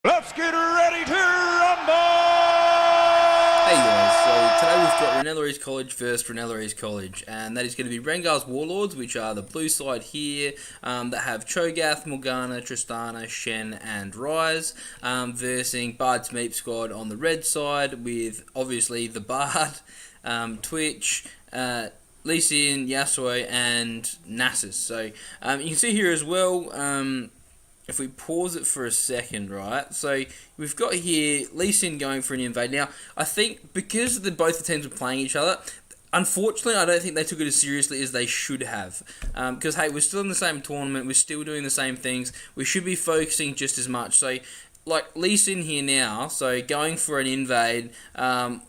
Let's get ready to rumble! Hey guys, so today we've got Reynella East College versus Reynella East College, and that is going to be Rengars Warlords, which are the blue side here, that have Cho'Gath, Morgana, Tristana, Shen, and Rise, versus Bards Meep squad on the red side, with obviously the Bard, Twitch, Lee Sin, Yasuo, and Nasus. So you can see here as well. If we pause it for a second, right? So we've got here Lee Sin going for an invade. Now, I think because both the teams are playing each other, unfortunately, I don't think they took it as seriously as they should have. Because, hey, we're still in the same tournament. We're still doing the same things. We should be focusing just as much. So, like, Lee Sin here now, so going for an invade,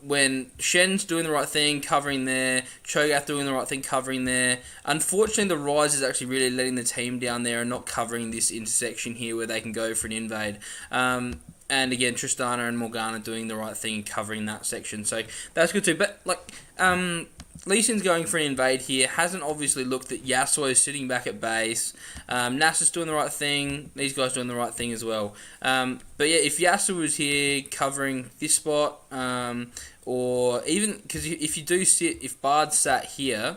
when Shen's doing the right thing, covering there, Cho'Gath doing the right thing, covering there. Unfortunately, the Rise is actually really letting the team down there and not covering this intersection here where they can go for an invade. And again, Tristana and Morgana doing the right thing and covering that section. So that's good too. But, like, Lee Sin's going for an invade here. Hasn't obviously looked at Yasuo sitting back at base. Nasus doing the right thing. These guys doing the right thing as well. But yeah, if Yasuo was here covering this spot, or even, because if you do sit, if Bard sat here,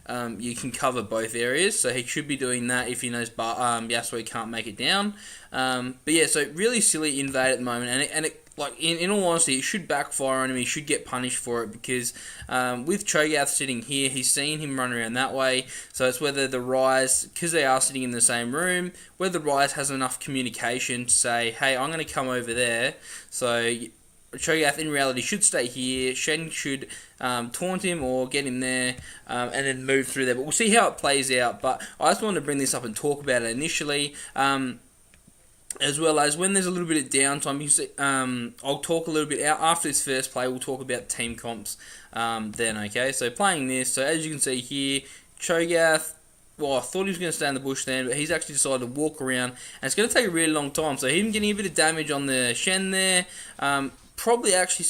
you can cover both areas, so he should be doing that if he knows Yasuo can't make it down. But yeah, so really silly invade at the moment, and it like in all honesty, it should backfire on him. He should get punished for it because with Cho'Gath sitting here, he's seen him run around that way. So it's whether the Rise, because they are sitting in the same room, whether the Rise has enough communication to say, hey, I'm going to come over there. So Cho'Gath in reality should stay here. Shen should taunt him or get him there and then move through there. But we'll see how it plays out. But I just wanted to bring this up and talk about it initially. As well as when there's a little bit of downtime, you see, I'll talk a little bit after this first play. We'll talk about team comps then. Okay, so playing this. So as you can see here, Cho'Gath. Well, I thought he was going to stay in the bush then, but he's actually decided to walk around, and it's going to take a really long time. So him getting a bit of damage on the Shen there, probably actually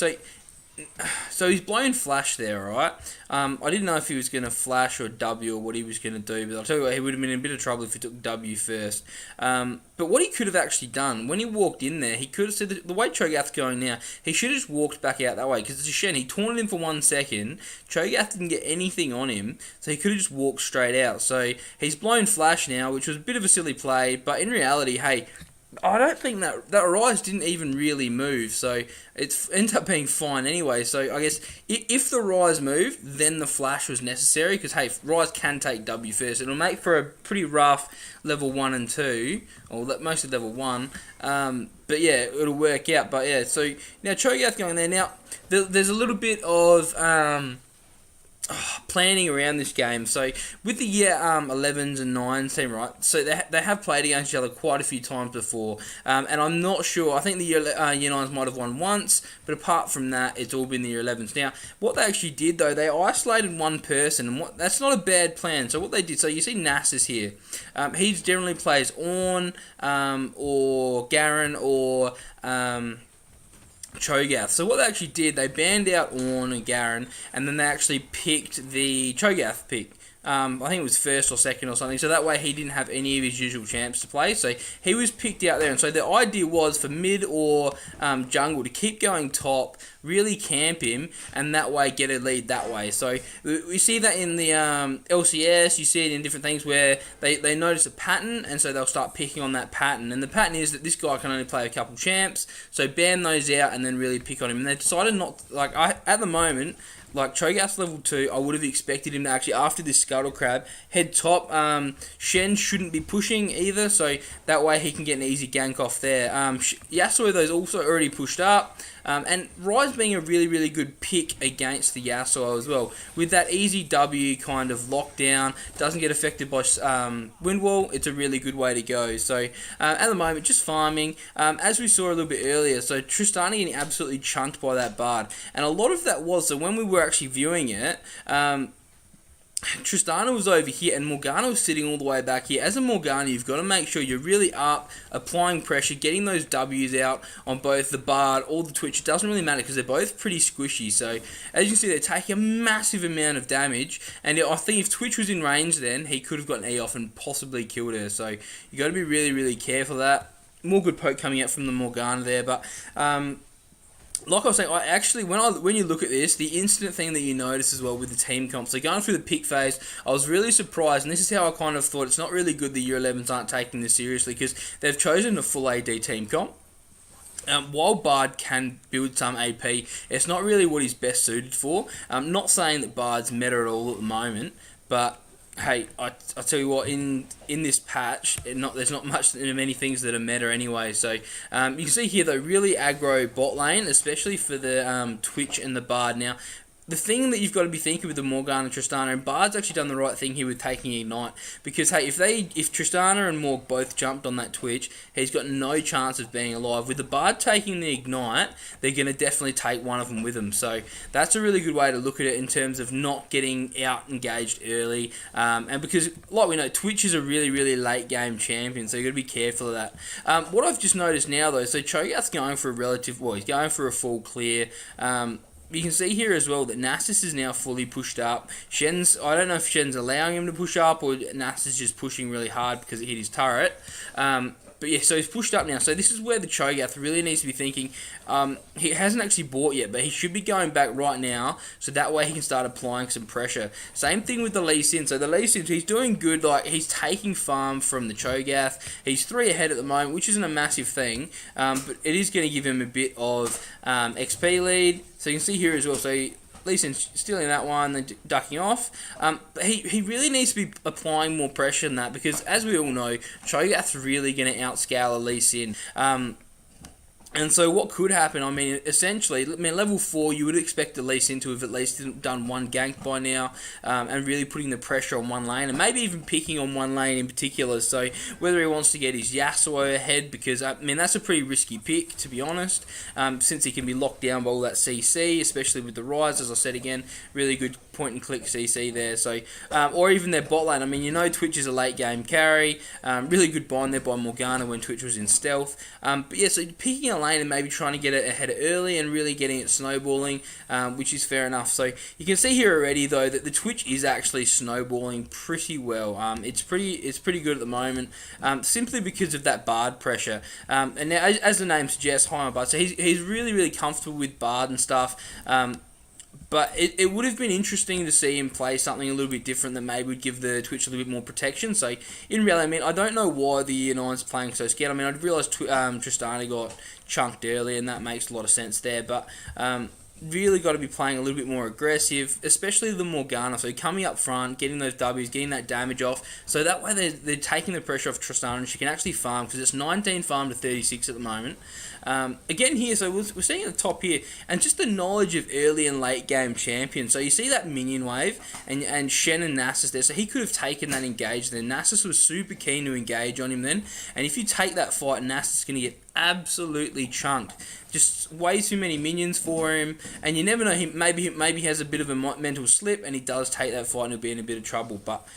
so he's blown flash there, right? I didn't know if he was going to flash or W or what he was going to do, but I'll tell you what, he would have been in a bit of trouble if he took W first. But what he could have actually done, when he walked in there, he could have said, the way Cho'Gath's going now, he should have just walked back out that way, because it's a Shen. He taunted him for 1 second, Cho'Gath didn't get anything on him, so he could have just walked straight out. So he's blown flash now, which was a bit of a silly play, but in reality, hey, I don't think that Rise didn't even really move, so it ends up being fine anyway. So I guess if the Rise moved, then the flash was necessary, because hey, Rise can take W first. It'll make for a pretty rough level 1 and 2, or mostly level 1. But yeah, it'll work out. But yeah, so now Cho'Gath going there. Now there's a little bit of planning around this game. So with the year 11s and 9s team, right, so they have played against each other quite a few times before, and I'm not sure, I think the year 9s might have won once, but apart from that, it's all been the year 11s. Now, what they actually did though, they isolated one person, and that's not a bad plan. So what they did, so you see Nasus here, he generally plays Ornn, or Garen, or Cho'Gath. So what they actually did, they banned out Ornn and Garen, and then they actually picked the Cho'Gath pick. I think it was first or second or something, so that way he didn't have any of his usual champs to play, so he was picked out there. And so the idea was for mid or jungle to keep going top, really camp him, and that way get a lead that way. So we see that in the LCS, you see it in different things where they notice a pattern, and so they'll start picking on that pattern. And the pattern is that this guy can only play a couple champs, so ban those out and then really pick on him. And they decided not, like, at the moment, like Cho'Gath's level 2, I would have expected him to actually, after this Scuttle Crab, head top. Shen shouldn't be pushing either, so that way he can get an easy gank off there. Yasuo, though, is also already pushed up. And Rise being a really, really good pick against the Yasuo as well. With that easy W kind of lockdown, doesn't get affected by wind wall, it's a really good way to go. So at the moment, just farming. As we saw a little bit earlier, so Tristana getting absolutely chunked by that Bard. And a lot of that was, so when we were actually viewing it, Tristana was over here and Morgana was sitting all the way back here. As a Morgana, you've got to make sure you're really up, applying pressure, getting those W's out on both the Bard or the Twitch. It doesn't really matter because they're both pretty squishy. So as you can see, they're taking a massive amount of damage. And I think if Twitch was in range then, he could have gotten E off and possibly killed her. So you got to be really, really careful of that. more good poke coming out from the Morgana there, but like I was saying, when you look at this, the instant thing that you notice as well with the team comp, so going through the pick phase, I was really surprised, and this is how I kind of thought it's not really good the Year 11s aren't taking this seriously, because they've chosen a full AD team comp. While Bard can build some AP, it's not really what he's best suited for. I'm not saying that Bard's meta at all at the moment, but hey, I tell you what, in this patch, there's not many things that are meta anyway. So you can see here though, really aggro bot lane, especially for the Twitch and the Bard. Now, the thing that you've got to be thinking with the Morgana and Tristana, and Bard's actually done the right thing here with taking Ignite, because hey, if Tristana and Morg both jumped on that Twitch, he's got no chance of being alive. With the Bard taking the Ignite, they're going to definitely take one of them with them. So that's a really good way to look at it in terms of not getting out engaged early, and because like we know, Twitch is a really, really late game champion, so you've got to be careful of that. What I've just noticed now though, so Cho'Gath's going for he's going for a full clear. You can see here as well that Nasus is now fully pushed up. I don't know if Shen's allowing him to push up or Nasus is just pushing really hard because it hit his turret. But yeah, so he's pushed up now. So this is where the Cho'Gath really needs to be thinking. He hasn't actually bought yet, but he should be going back right now, so that way he can start applying some pressure. Same thing with the Lee Sin. So the Lee Sin, he's doing good. Like, he's taking farm from the Cho'Gath. He's 3 ahead at the moment, which isn't a massive thing, but it is going to give him a bit of XP lead. So you can see here as well. So Lee Sin's stealing that one, then ducking off. But he really needs to be applying more pressure than that, because as we all know, Cho'Gath's really going to outscale Lee Sin. And so what could happen, I mean, essentially, level 4, you would expect the Lee Sin to have at least done one gank by now, and really putting the pressure on one lane, and maybe even picking on one lane in particular. So whether he wants to get his Yasuo ahead, because, I mean, that's a pretty risky pick, to be honest, since he can be locked down by all that CC, especially with the Rise, as I said again, really good point-and-click CC there. So, or even their bot lane. I mean, you know Twitch is a late-game carry, really good bind there by Morgana when Twitch was in stealth. But yeah, so picking a lane and maybe trying to get it ahead early and really getting it snowballing, which is fair enough. So you can see here already though that the Twitch is actually snowballing pretty well. It's pretty good at the moment, simply because of that Bard pressure. And now, as the name suggests, high on Bard, so he's really comfortable with Bard and stuff. But it would have been interesting to see him play something a little bit different that maybe would give the Twitch a little bit more protection. So, in reality, I mean, I don't know why the Year 9's playing so scared. I mean, I realised Tristana got chunked early, and that makes a lot of sense there. But really got to be playing a little bit more aggressive, especially the Morgana. So coming up front, getting those W's, getting that damage off. So that way they're taking the pressure off Tristana, and she can actually farm, because it's 19 farm to 36 at the moment. Again here, so we're seeing at the top here, and just the knowledge of early and late game champions. So you see that minion wave, and Shen and Nasus there, so he could have taken that engage then. Nasus was super keen to engage on him then, and if you take that fight, Nasus is going to get absolutely chunked. Just way too many minions for him, and you never know, maybe he has a bit of a mental slip, and he does take that fight and he'll be in a bit of trouble, but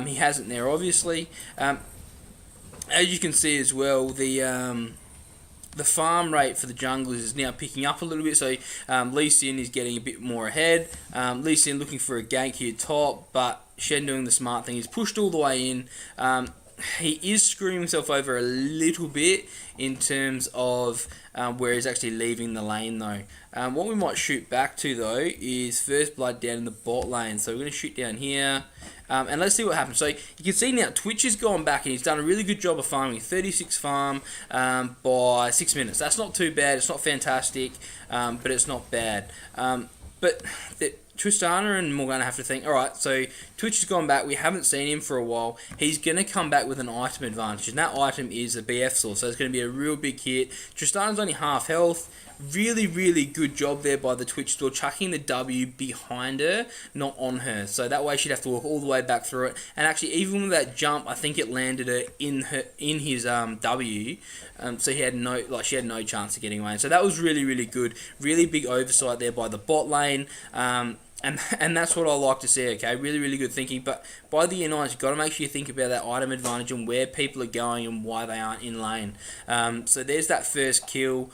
he hasn't there, obviously. As you can see as well, the farm rate for the junglers is now picking up a little bit, so Lee Sin is getting a bit more ahead. Lee Sin looking for a gank here top, but Shen doing the smart thing. He's pushed all the way in. He is screwing himself over a little bit in terms of where he's actually leaving the lane though. What we might shoot back to though is first blood down in the bot lane. So we're going to shoot down here. And let's see what happens. So you can see now Twitch has gone back and he's done a really good job of farming. 36 farm by 6 minutes. That's not too bad. It's not fantastic, but it's not bad. But Tristana and Morgana have to think, alright, so Twitch has gone back, we haven't seen him for a while, he's going to come back with an item advantage, and that item is a BF source, so it's going to be a real big hit. Tristana's only half health, really good job there by the Twitch store, chucking the W behind her, not on her, so that way she'd have to walk all the way back through it, and actually even with that jump, I think it landed her in his W, so she had no chance of getting away, so that was really good, really big oversight there by the bot lane. And that's what I like to see, okay? Really good thinking. But by the Year 9s, you've got to make sure you think about that item advantage and where people are going and why they aren't in lane. So there's that first kill.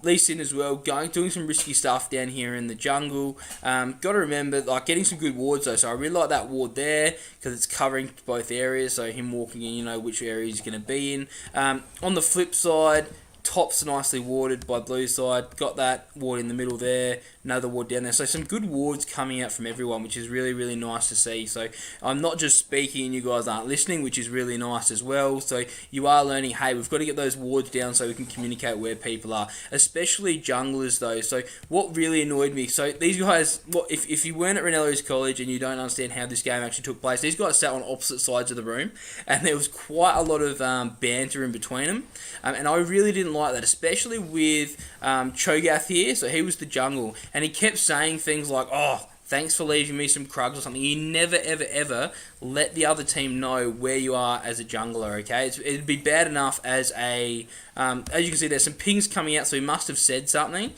Lee Sin as well, doing some risky stuff down here in the jungle. Got to remember, like, getting some good wards though. So I really like that ward there because it's covering both areas. So him walking in, you know which area he's going to be in. On the flip side, top's nicely warded by blue side. Got that ward in the middle there. Another ward down there. So some good wards coming out from everyone, which is really, really nice to see. So I'm not just speaking and you guys aren't listening, which is really nice as well. So you are learning, hey, we've got to get those wards down so we can communicate where people are, especially junglers though. So what really annoyed me, so these guys, if you weren't at Reynella East College and you don't understand how this game actually took place, these guys sat on opposite sides of the room and there was quite a lot of banter in between them. And I really didn't like that, especially with Cho'Gath here. So he was the jungle and he kept saying things like, oh, thanks for leaving me some krugs or something. You never, ever, ever let the other team know where you are as a jungler, okay? It'd be bad enough as a... as you can see, there's some pings coming out, so he must have said something.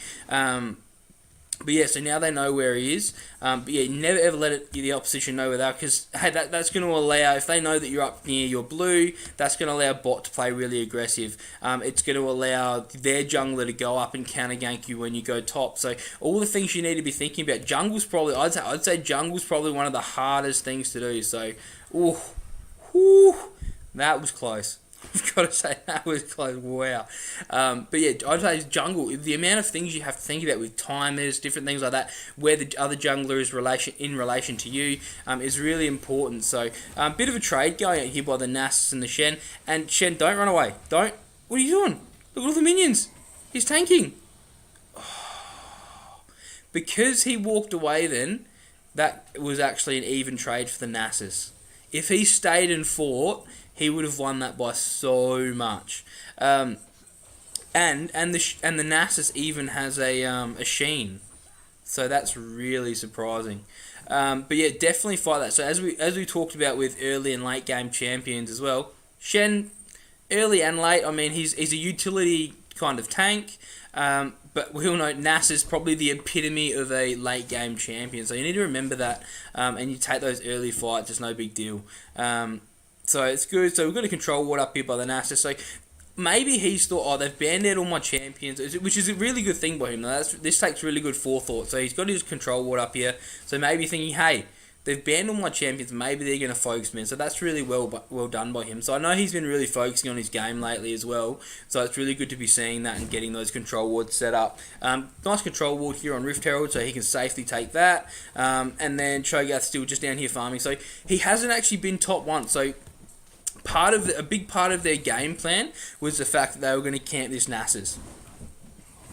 But yeah, so now they know where he is. But yeah, never ever let the opposition know where they are, because hey, that's going to allow, if they know that you're up near your blue, that's going to allow bot to play really aggressive. It's going to allow their jungler to go up and counter gank you when you go top. So all the things you need to be thinking about. Jungle's probably, I'd say jungle's probably one of the hardest things to do. So, that was close. I've got to say, that was close. Wow. But yeah, I'd say jungle, the amount of things you have to think about with timers, different things like that, where the other jungler is in relation to you, is really important. So, bit of a trade going out here by the Nasus and the Shen. And Shen, don't run away. Don't. What are you doing? Look at all the minions. He's tanking. Because he walked away then, that was actually an even trade for the Nasus. If he stayed and fought, he would have won that by so much. And the Nasus even has a Sheen, so that's really surprising. But yeah, definitely fight that. So as we talked about with early and late game champions as well, Shen, early and late. I mean, he's a utility kind of tank. But we all know Nasus is probably the epitome of a late game champion. So you need to remember that, and you take those early fights. It's no big deal. So it's good. So we've got a control ward up here by the Nasus. So maybe he's thought, oh, they've banned out all my champions, which is a really good thing by him. This takes really good forethought. So he's got his control ward up here. So maybe thinking, hey, they've banned all my champions. Maybe they're going to focus me. So that's really well done by him. So I know he's been really focusing on his game lately as well. So it's really good to be seeing that and getting those control wards set up. Nice control ward here on Rift Herald, so he can safely take that. And then Cho'Gath still just down here farming. So he hasn't actually been top one. So a big part of their game plan was the fact that they were going to camp this Nasus.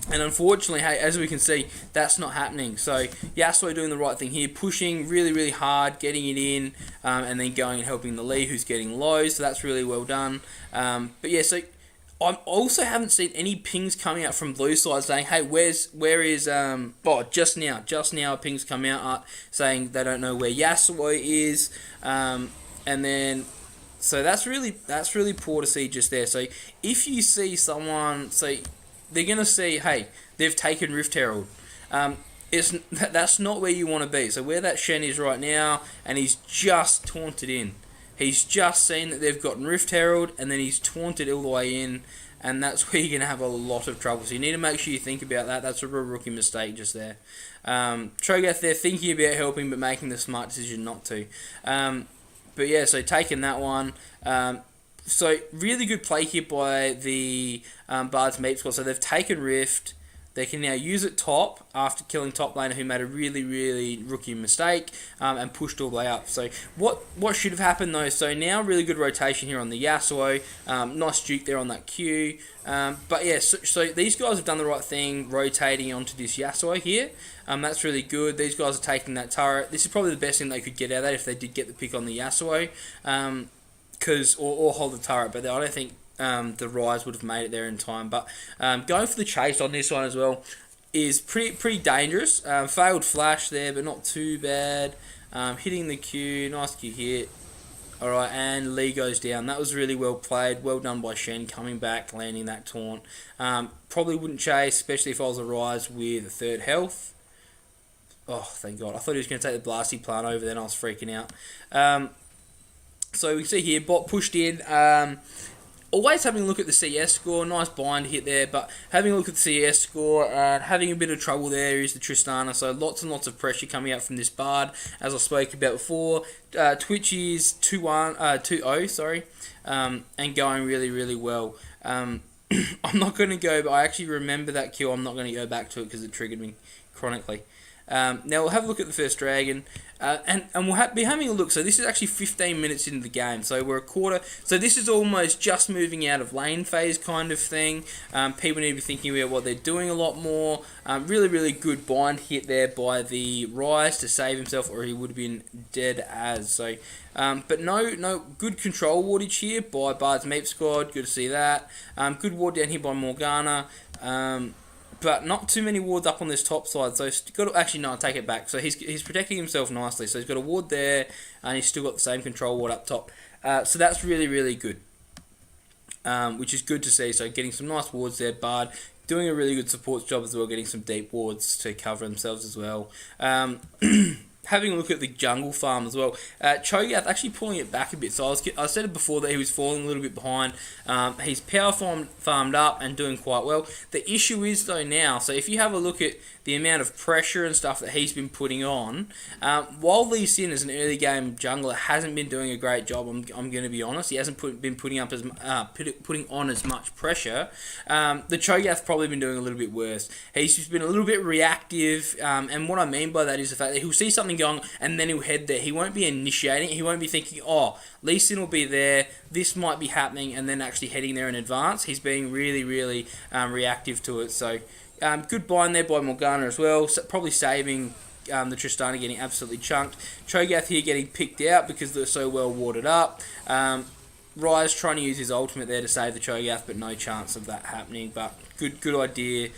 And unfortunately, hey, as we can see, that's not happening. So Yasuo doing the right thing here, pushing really, really hard, getting it in, and then going and helping the Lee who's getting low. So that's really well done. But yeah, so I also haven't seen any pings coming out from blue side saying, hey, where is just now a ping's come out saying they don't know where Yasuo is, and then. So that's really poor to see just there. So if you see someone, so they're gonna see, hey, they've taken Rift Herald. That's not where you want to be. So where that Shen is right now, and he's just taunted in. He's just seen that they've gotten Rift Herald, and then he's taunted all the way in, and that's where you're gonna have a lot of trouble. So you need to make sure you think about that. That's a real rookie mistake just there. Cho'Gath there thinking about helping, but making the smart decision not to. But yeah, so taking that one. So really good play here by the Bards Meep squad. So they've taken Rift. They can now use it top after killing top laner who made a really, really rookie mistake and pushed all the way up. So what should have happened though? So now really good rotation here on the Yasuo. Nice juke there on that Q. But yeah, so these guys have done the right thing rotating onto this Yasuo here. That's really good. These guys are taking that turret. This is probably the best thing they could get out of that if they did get the pick on the Yasuo. Or hold the turret, but I don't think the Rise would have made it there in time. But going for the chase on this one as well is pretty dangerous. Failed flash there, but not too bad. Hitting the Q, nice Q hit. Alright, and Lee goes down. That was really well played. Well done by Shen coming back, landing that taunt. Probably wouldn't chase, especially if I was a Rise with a third health. Oh, thank God. I thought he was going to take the Blasty plant over then. I was freaking out. So we can see here, bot pushed in. always having a look at the CS score. Nice bind hit there, but having a look at the CS score, having a bit of trouble there is the Tristana. So lots and lots of pressure coming out from this Bard, as I spoke about before. Twitch is 2-0, sorry, and going really, really well. I'm not going to go, but I actually remember that kill. I'm not going to go back to it because it triggered me chronically. Now we'll have a look at the first dragon, and we'll be having a look. So this is actually 15 minutes into the game, so we're a quarter. So this is almost just moving out of lane phase kind of thing. People need to be thinking about what they're doing a lot more. Really, really good bind hit there by the Rise to save himself, or he would have been dead as. So, but no good control wardage here by Bards Meep squad. Good to see that. Good ward down here by Morgana. But not too many wards up on this top side, so he's got to, actually, no, I take it back. So he's protecting himself nicely. So he's got a ward there, and he's still got the same control ward up top. So that's really, really good, which is good to see. So getting some nice wards there, Bard doing a really good support job as well, getting some deep wards to cover themselves as well. Having a look at the jungle farm as well. Cho'Gath actually pulling it back a bit. So I said it before that he was falling a little bit behind. He's power farmed up and doing quite well. The issue is though now, so if you have a look at the amount of pressure and stuff that he's been putting on, while Lee Sin as an early game jungler hasn't been doing a great job, I'm going to be honest. He hasn't been putting on as much pressure. The Cho'Gath's probably been doing a little bit worse. He's just been a little bit reactive, and what I mean by that is the fact that he'll see something going and then he'll head there. He won't be initiating. He won't be thinking, oh, Lee Sin will be there, this might be happening, and then actually heading there in advance. He's being really, really reactive to it. So good bind there by Morgana as well. So probably saving the Tristana getting absolutely chunked. Cho'Gath here getting picked out because they're so well warded up. Rise trying to use his ultimate there to save the Cho'Gath, but no chance of that happening. But good idea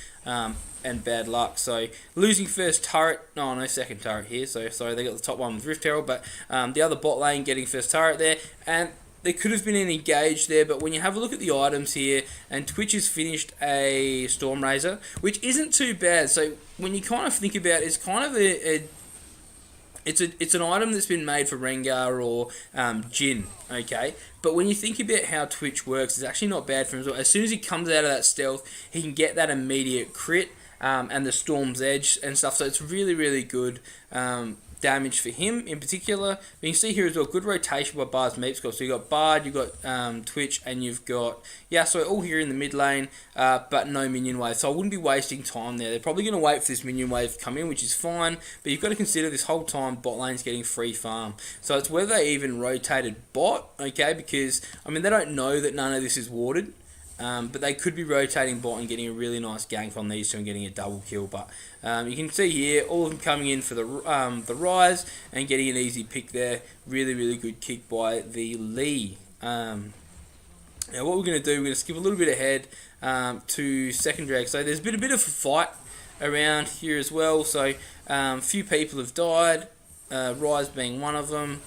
and bad luck. So losing first turret, no second turret here. So sorry, they got the top one with Rift Herald, but the other bot lane getting first turret there, and there could have been an engage there, but when you have a look at the items here, and Twitch has finished a Storm Razor, which isn't too bad. So when you kind of think about it, it's kind of it's an item that's been made for Rengar or Jhin, okay? But when you think about how Twitch works, it's actually not bad for him as well. As soon as he comes out of that stealth, he can get that immediate crit and the Storm's Edge and stuff. So it's really, really good damage for him in particular. But you can see here as well, good rotation by Bards Meep squad. So you've got Bard, you've got Twitch, and you've got Yasuo all here in the mid lane, but no minion wave. So I wouldn't be wasting time there. They're probably going to wait for this minion wave to come in, which is fine, but you've got to consider this whole time bot lane's getting free farm. So it's whether they even rotated bot, okay, because, I mean, they don't know that none of this is warded. But they could be rotating bot and getting a really nice gank on these two and getting a double kill. But you can see here, all of them coming in for the Rise and getting an easy pick there. Really, really good kick by the Lee. Now what we're going to do, we're going to skip a little bit ahead to second drag. So there's been a bit of a fight around here as well. So a few people have died, Rise being one of them.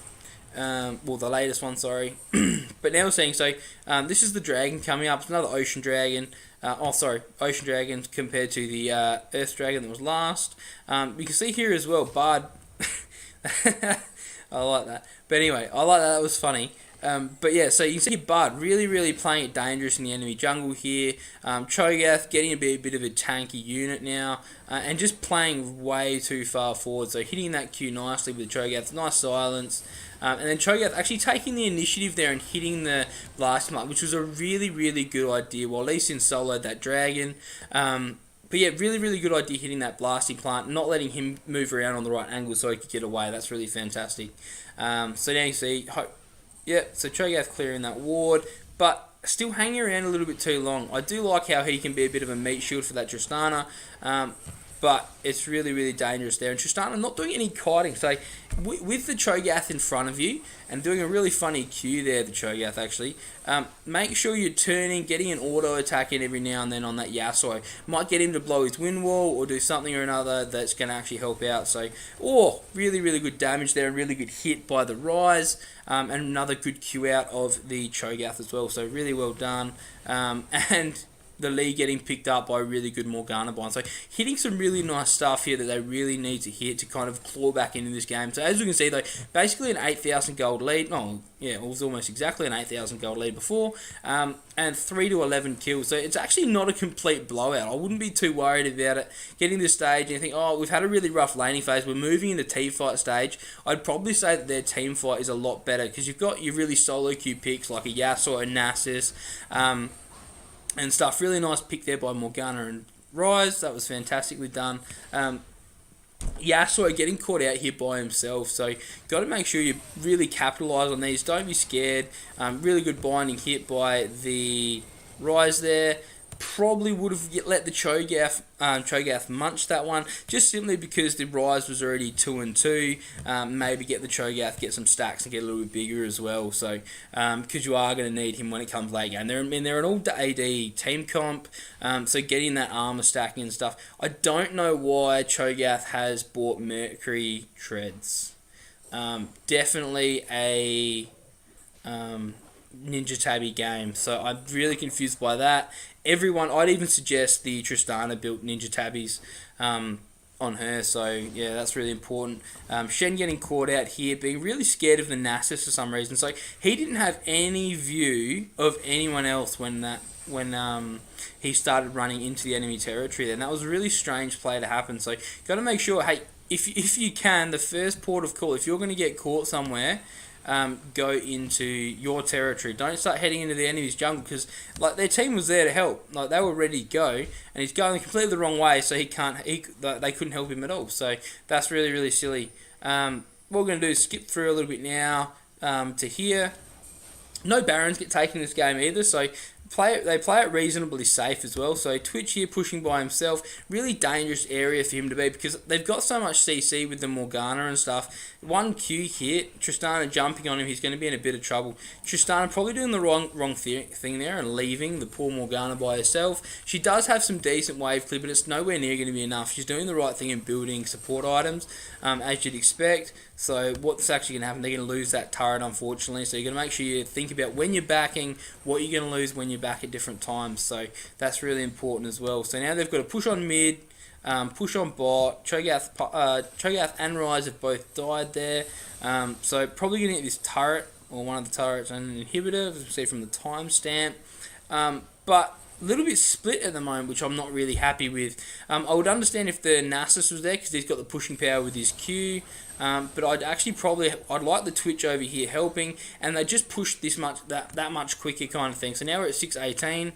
Well, the latest one, sorry. But now we're seeing, so this is the dragon coming up. It's another ocean dragon. Ocean dragon compared to the earth dragon that was last. You can see here as well, Bard. I like that. But anyway, I like that. That was funny. But yeah, so you can see Bard really, really playing it dangerous in the enemy jungle here. Cho'Gath getting a bit of a tanky unit now, and just playing way too far forward. So hitting that Q nicely with Cho'Gath, nice silence. And then Cho'Gath actually taking the initiative there and hitting the blast mark, which was a really, really good idea, while Lee Sin soloed that dragon. But yeah, really, really good idea hitting that blasting plant, not letting him move around on the right angle so he could get away. That's really fantastic. So now you see, so Cho'Gath clearing that ward, but still hanging around a little bit too long. I do like how he can be a bit of a meat shield for that Tristana, but it's really, really dangerous there. And Tristana not doing any kiting. So with the Cho'Gath in front of you and doing a really funny Q there, the Cho'Gath actually, make sure you're turning, getting an auto attack in every now and then on that Yasuo. Might get him to blow his wind wall or do something or another that's going to actually help out. So, really, really good damage there and really good hit by the Rise. And another good Q out of the Cho'Gath as well. So really well done. And the lead getting picked up by a really good Morgana bind. So hitting some really nice stuff here that they really need to hit to kind of claw back into this game. So as you can see though, basically an 8,000 gold lead. Oh yeah, it was almost exactly an 8,000 gold lead before. And 3 to 11 kills. So it's actually not a complete blowout. I wouldn't be too worried about it. Getting to the stage and you think, oh, we've had a really rough laning phase. We're moving into team fight stage. I'd probably say that their team fight is a lot better because you've got your really solo queue picks like a Yasuo, a Nasus, and stuff. Really nice pick there by Morgana and Rise. That was fantastically done. Yasuo getting caught out here by himself, so got to make sure you really capitalise on these. Don't be scared. Really good binding hit by the Rise there. Probably would have let the Cho'Gath munch that one, just simply because the Rise was already 2-2. Maybe get the Cho'Gath, get some stacks and get a little bit bigger as well. So because you are going to need him when it comes late game. They're an all AD team comp, so getting that armor stacking and stuff. I don't know why Cho'Gath has bought Mercury Treads. Definitely a Ninja Tabby game, so I'm really confused by that. I'd even suggest the Tristana built Ninja Tabbies on her, so yeah, that's really important. Shen getting caught out here, being really scared of the Nasus for some reason, so he didn't have any view of anyone else when he started running into the enemy territory there, and that was a really strange play to happen. So got to make sure, hey, if you can, the first port of call, if you're going to get caught somewhere, go into your territory. Don't start heading into the enemy's jungle, because like their team was there to help. Like they were ready to go, and he's going completely the wrong way, so they couldn't help him at all. So that's really, really silly. What we're going to do is skip through a little bit now to here. No Barons get taken in this game either, so they play it reasonably safe as well. So Twitch here pushing by himself, really dangerous area for him to be, because they've got so much CC with the Morgana and stuff. One Q hit, Tristana jumping on him, he's going to be in a bit of trouble. Tristana probably doing the wrong thing there and leaving the poor Morgana by herself. She does have some decent wave clear, but it's nowhere near going to be enough. She's doing the right thing in building support items, as you'd expect. So what's actually going to happen, they're going to lose that turret, unfortunately. So you're going to make sure you think about when you're backing, what you're going to lose when you're back at different times. So that's really important as well. So now they've got to push on mid, push on bot. Cho'Gath and Rise have both died there. So probably going to get this turret, or one of the turrets, and an inhibitor, as we see from the timestamp. But a little bit split at the moment, which I'm not really happy with. I would understand if the Nasus was there, because he's got the pushing power with his Q. But I'd like the Twitch over here helping, and they just pushed that much quicker kind of thing. So now we're at 6:18.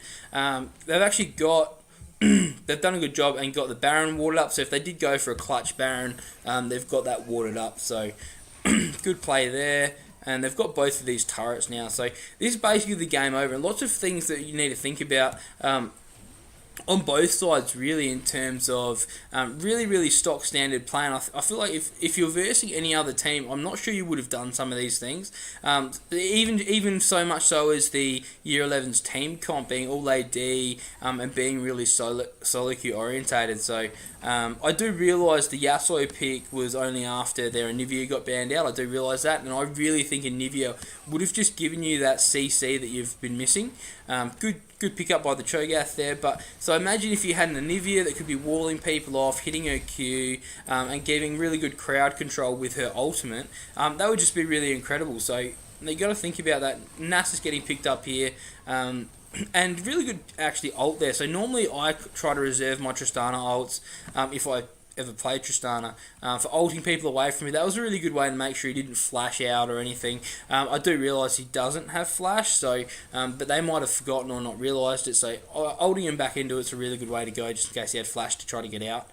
They've actually got they've done a good job and got the Baron watered up. So if they did go for a clutch Baron, they've got that watered up. So good play there. And they've got both of these turrets now. So this is basically the game over. And lots of things that you need to think about on both sides, really, in terms of really, really stock standard play. And I feel like if you're versing any other team, I'm not sure you would have done some of these things. Even so much so as the Year 11's team comp being all AD and being really solo queue orientated. So I do realise the Yasuo pick was only after their Anivia got banned out. I do realise that, and I really think Anivia would have just given you that CC that you've been missing. Good pick up by the Cho'Gath there, but so imagine if you had an Anivia that could be walling people off, hitting her Q, and giving really good crowd control with her ultimate. That would just be really incredible. So you got to think about that. Nasus getting picked up here, and really good actually ult there. So normally I try to reserve my Tristana ults if I ever played Tristana for ulting people away from me. That was a really good way to make sure he didn't flash out or anything. I do realise he doesn't have flash, so but they might have forgotten or not realised it, so ulting him back into it's a really good way to go, just in case he had flash to try to get out.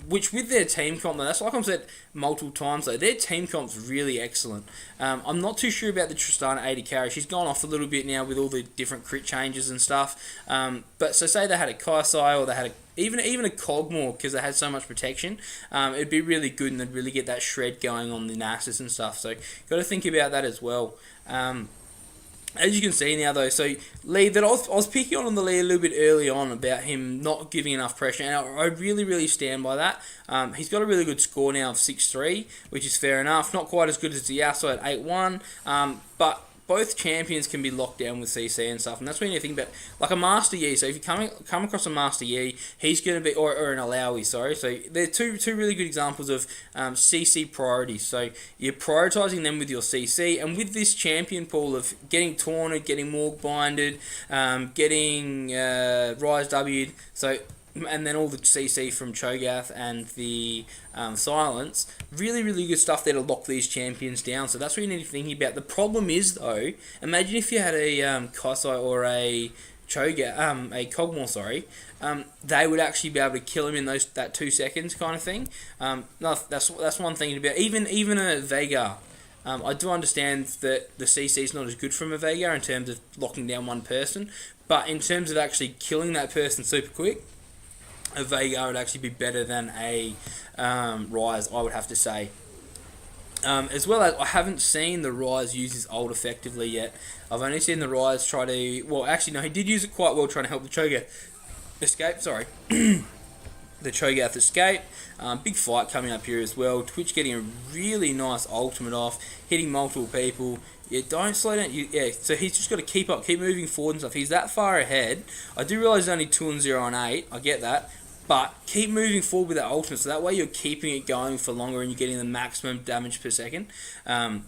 Which with their team comp, though, that's like I've said multiple times, though, their team comp's really excellent. I'm not too sure about the Tristana 80 carry. She's gone off a little bit now with all the different crit changes and stuff. But so say they had a Kaisai, or they had even a Cogmore, because they had so much protection, it'd be really good, and they'd really get that shred going on the Nasus and stuff. So got to think about that as well. As you can see now, though, so Lee, that I was picking on the Lee a little bit early on about him not giving enough pressure, and I really, really stand by that. He's got a really good score now of 6-3, which is fair enough. Not quite as good as the Yasuo at 8-1, but both champions can be locked down with CC and stuff, and that's when you think about like a Master Yi. So if you come across a Master Yi, he's going to be or an Alawi, sorry. So they're two really good examples of CC priorities. So you're prioritizing them with your CC, and with this champion pool of getting taunted, getting Morg binded, getting Rise W'd, so. And then all the CC from Cho'Gath and the Silence. Really, really good stuff there to lock these champions down. So that's what you need to be thinking about. The problem is, though, imagine if you had a Kosai or a Cho'Gath, a Kog'Maw, sorry, they would actually be able to kill him in that 2 seconds kind of thing. No, that's one thing about. Even a Veigar. I do understand that the CC is not as good from a Veigar in terms of locking down one person, but in terms of actually killing that person super quick, a Veigar would actually be better than a Rise, I would have to say. As well as, I haven't seen the Rise use his ult effectively yet. I've only seen the Rise try to... Well, actually, no, he did use it quite well trying to help the Cho'Gath escape, sorry. The Cho'Gath escape. Big fight coming up here as well. Twitch getting a really nice ultimate off, hitting multiple people. Yeah, don't slow down. So he's just got to keep moving forward and stuff. He's that far ahead. I do realise he's only 2-0 on 8. I get that. But keep moving forward with that ultimate. So that way you're keeping it going for longer and you're getting the maximum damage per second. And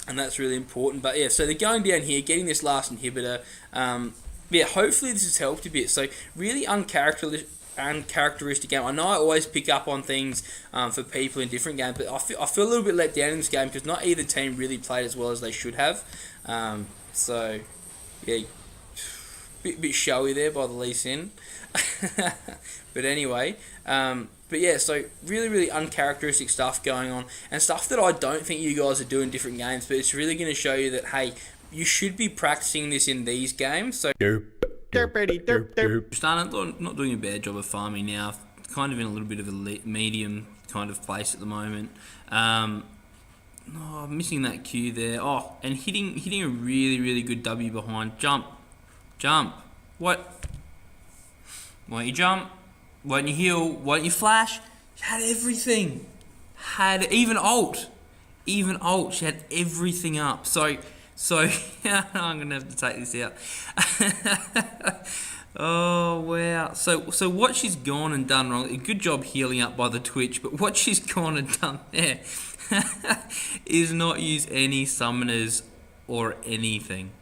that's really important. But yeah, so they're going down here, getting this last inhibitor. Yeah, hopefully this has helped a bit. So really uncharacteristic game. I know I always pick up on things for people in different games, but I feel a little bit let down in this game because not either team really played as well as they should have. So, yeah, bit showy there by the Lee Sin. But anyway, but yeah, so really uncharacteristic stuff going on, and stuff that I don't think you guys are doing in different games, but it's really going to show you that, hey, you should be practicing this in these games. So not doing a bad job of farming now. Kind of in a little bit of a medium kind of place at the moment. Missing that Q there. Oh, and hitting a really good W behind. Jump. What? Why don't you jump? Why don't you heal? Why don't you flash? She had everything. Even ult. She had everything up. So I'm gonna have to take this out. Oh wow! So what she's gone and done wrong? Good job healing up by the Twitch, but what she's gone and done there is not use any summoners or anything.